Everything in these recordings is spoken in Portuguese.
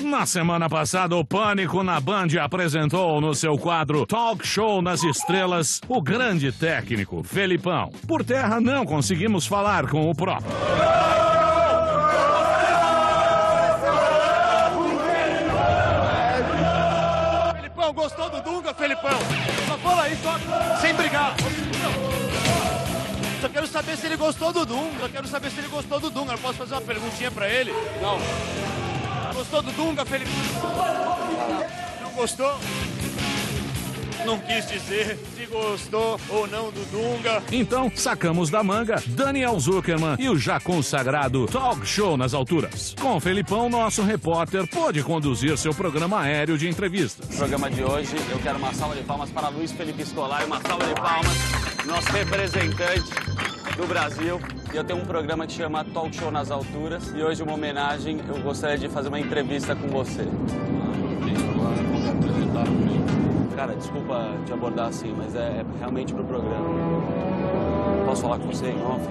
Na semana passada, o Pânico na Band apresentou no seu quadro Talk Show nas Estrelas o grande técnico, Felipão. Por terra, não conseguimos falar com o próprio. Felipão, gostou do Dunga, Felipão? Só fala aí, só sem brigar. Só quero saber se ele gostou do Dunga. Eu posso fazer uma perguntinha pra ele? Não. Gostou do Dunga, Felipe? Não gostou? Não quis dizer se gostou ou não do Dunga. Então, sacamos da manga Daniel Zuckerman e o já consagrado Talk Show nas Alturas. Com o Felipão, nosso repórter pôde conduzir seu programa aéreo de entrevistas. No programa de hoje, eu quero uma salva de palmas para Luiz Felipe Scolari, uma salva de palmas, nosso representante do Brasil. E eu tenho um programa que chama Talk Show nas Alturas. E hoje, uma homenagem, eu gostaria de fazer uma entrevista com você. Cara, desculpa te abordar assim, mas é realmente pro programa. Posso falar com você em off?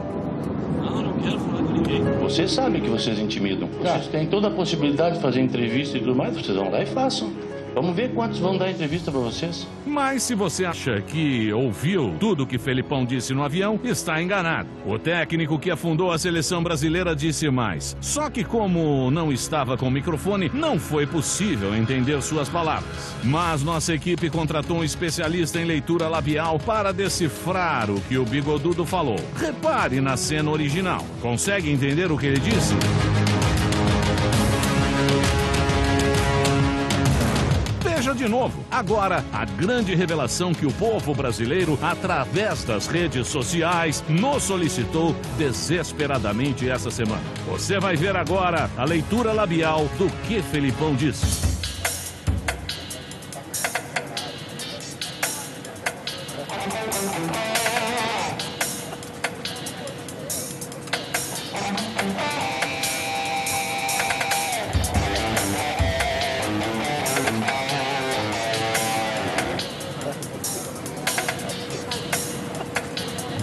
Não quero falar com ninguém. Vocês sabem que vocês intimidam. Vocês têm toda a possibilidade de fazer entrevista e tudo mais, vocês vão lá e façam. Vamos ver quantos vão dar entrevista pra vocês. Mas se você acha que ouviu tudo que Felipão disse no avião, está enganado. O técnico que afundou a seleção brasileira disse mais. Só que como não estava com o microfone, não foi possível entender suas palavras. Mas nossa equipe contratou um especialista em leitura labial para decifrar o que o bigodudo falou. Repare na cena original. Consegue entender o que ele disse? De novo. Agora, a grande revelação que o povo brasileiro, através das redes sociais, nos solicitou desesperadamente essa semana. Você vai ver agora a leitura labial do que Felipão disse.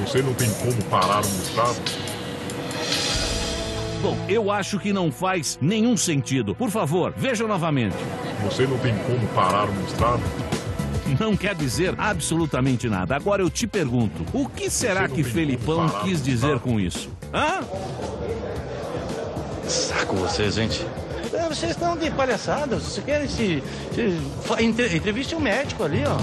Você não tem como parar um Estado? Bom, eu acho que não faz nenhum sentido. Por favor, veja novamente. Você não tem como parar um Estado? Não quer dizer absolutamente nada. Agora eu te pergunto, o que será que Felipão quis dizer com isso? Hã? Saco vocês, gente. Vocês estão de palhaçada. Vocês querem entreviste um médico ali, ó.